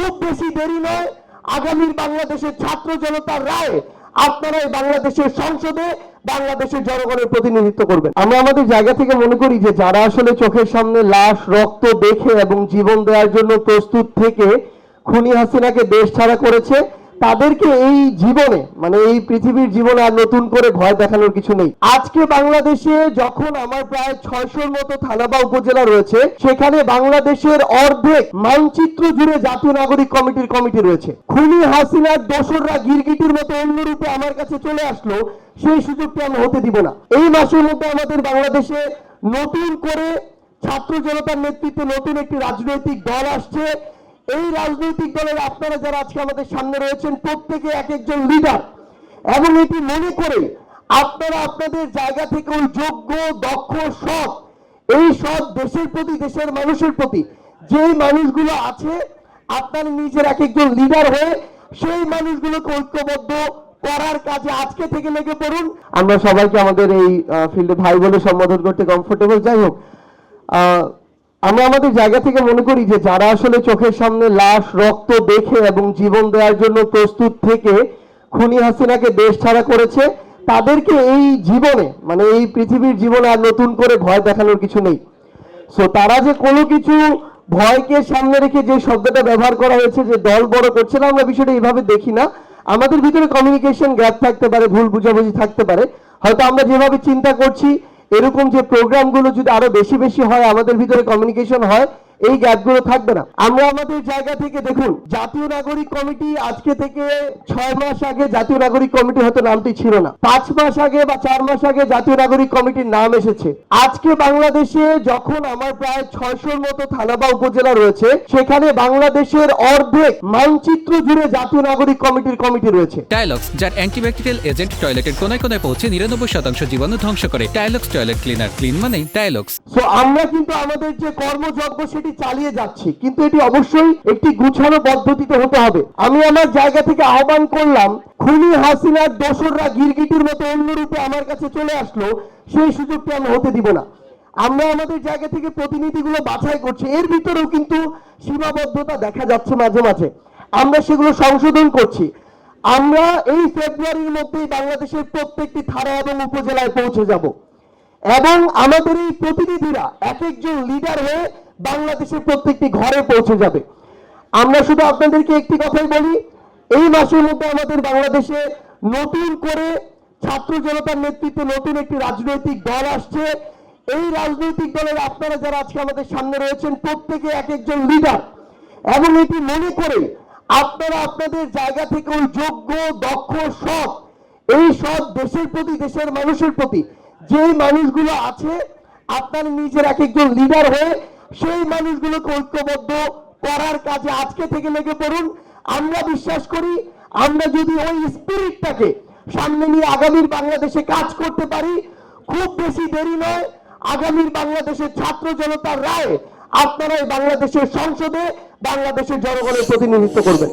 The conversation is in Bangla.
খুব বেশি দেরি নয়, আগামীর বাংলাদেশের ছাত্র জনতার রায় আপনারা এই বাংলাদেশের সংসদে বাংলাদেশের জনগণের প্রতিনিধিত্ব করবেন। আমরা আমাদের জায়গা থেকে মনে করি যে যারা আসলে চোখের সামনে লাশ রক্ত দেখে এবং জীবন দেওয়ার জন্য প্রস্তুত থেকে খুনি হাসিনাকে দেশ ছাড়া করেছে, তাদেরকে এই জীবনে মানে এই পৃথিবীর জীবনে আর নতুন করে ভয় দেখানোর কিছু নেই। আজকে বাংলাদেশে যখন আমার প্রায় 600-র মতো থানা বা উপজেলা রয়েছে, সেখানে বাংলাদেশের অর্ধেক মানচিত্র জুড়ে জাতীয় নাগরিক কমিটি রয়েছে। খুনি হাসিনার দোসররা গিরগিটির মতো অন্য রূপে আমার কাছে চলে আসলো, সেই সুযোগটি আমরা হতে দিব না। এই মাসের মধ্যে আমাদের বাংলাদেশে নতুন করে ছাত্র জনতার নেতৃত্বে নতুন একটি রাজনৈতিক দল আসছে। এই রাজনৈতিক দলের আপনারা যারা আজকে আমাদের সামনে রয়েছেন প্রত্যেকে এক একজন লিডার, এবং এটি মনে করে আপনারা আপনাদের জায়গা থেকে ওই যোগ্য দক্ষ সৎ এই সৎ দেশের প্রতি দেশের মানুষের প্রতি যেই মানুষগুলো আছে আপনারা নিজের এক একজন লিডার হয়ে সেই মানুষগুলোকে ঐক্যবদ্ধ করার কাজে আজকে থেকে লেগে পড়ুন। আমরা সবাইকে আমাদের এই ফিল্ডে ভাই বলে সম্বোধন করতে কমফোর্টেবল। যাই হোক, আমরা আমাদের জায়গা থেকে মনে করি যে যারা আসলে চোখের সামনে লাশ রক্ত দেখে এবং জীবন দেওয়ার জন্য প্রস্তুত থেকে খুনি হাসিনাকে দেশ ছাড়া করেছে, তাদেরকে এই জীবনে মানে এই পৃথিবীর জীবনে আর নতুন করে ভয় দেখানোর কিছু নেই। সো তারা যে কোনো কিছু ভয়কে সামনে রেখে যে শব্দটা ব্যবহার করা হয়েছে যে দল বড় করছে না, আমরা বিষয়টা এইভাবে দেখি না। আমাদের ভিতরে কমিউনিকেশন গ্যাপ থাকতে পারে, ভুল বুঝাবুঝি থাকতে পারে। হয়তো আমরা যেভাবে চিন্তা করছি এরকম যে প্রোগ্রামগুলো যদি আরো বেশি বেশি হয়, আমাদের ভিতরে কমিউনিকেশন হয়, এই গ্যাপগুলো থাকবে না। আমরা আমাদের জায়গা থেকে দেখুন, জাতীয় নাগরিক কমিটি আজকে থেকে 6 মাস আগে জাতীয় নাগরিক কমিটি হয়তো নামটি ছিল না, 5 মাস আগে বা 4 মাস আগে জাতীয় নাগরিক কমিটির নাম এসেছে। আজকে বাংলাদেশে যখন আমার প্রায় 600-র মতো থানা বা উপজেলা রয়েছে, সেখানে বাংলাদেশের অর্ধেক মানচিত্র জুড়ে জাতীয় নাগরিক কমিটি রয়েছে। টাইলক্স, যার অ্যান্টিব্যাকটেরিয়াল এজেন্ট টয়লেটের কোনায় কোনায় পৌঁছে 99% জীবাণু ধ্বংস করে। টাইলক্স টয়লেট ক্লিনার, ক্লিন মানেই টাইলক্স। সো আমরা কিন্তু আমাদের যে কর্মযজ্ঞ সেটি চালিয়ে যাচ্ছি, কিন্তু এটি অবশ্যই একটি গুছানো পদ্ধতিতে হতে হবে। আমি আমার জায়গা থেকে আহ্বান করলাম, খুনি হাসিনার দোসররা গিরগিটির মতো অন্য রূপে আমার কাছে চলে আসলো, সেই সুযোগটি আমরা হতে দিব না। আমরা আমাদের জায়গা থেকে প্রতিনিধিগুলো বাছাই করছি, এর ভিতরেও কিন্তু সীমাবদ্ধতা দেখা যাচ্ছে মাঝে মাঝে, আমরা সেগুলো সংশোধন করছি। আমরা এই ফেব্রুয়ারির মধ্যেই বাংলাদেশের প্রত্যেকটি থানা এবং উপজেলায় পৌঁছে যাব, এবং আমাদের এই প্রতিনিধিরা এক একজন লিডার হয়ে বাংলাদেশের প্রত্যেকটি ঘরে পৌঁছে যাবে। আমরা শুধু আপনাদেরকে একটি কথাই বলি, এই মাসের মধ্যে আমাদের বাংলাদেশে নতুন করে ছাত্র জনতার নেতৃত্বে নতুন একটি রাজনৈতিক দল আসছে। এই রাজনৈতিক দলের আপনারা যারা আজকে আমাদের সামনে রয়েছেন প্রত্যেকে এক একজন লিডার, এবং এটি মনে করে আপনারা আপনাদের জায়গা থেকে ওই যোগ্য দক্ষ সৎ এই সৎ দেশের প্রতি দেশের মানুষের প্রতি যেই মানুষগুলো আছে আপনারা নিজের এক একজন লিডার হয়ে সেই মানুষগুলোকে ঐক্যবদ্ধ করার কাজে আজকে থেকে লেগে পড়ুন। আমরা বিশ্বাস করি আমরা যদি ওই স্পিরিটটাকে সামনে নিয়ে আগামীর বাংলাদেশে কাজ করতে পারি, খুব বেশি দেরি নয়, আগামীর বাংলাদেশের ছাত্র জনতার রায় আপনারা এই বাংলাদেশের সংসদে বাংলাদেশের জনগণের প্রতিনিধিত্ব করবেন।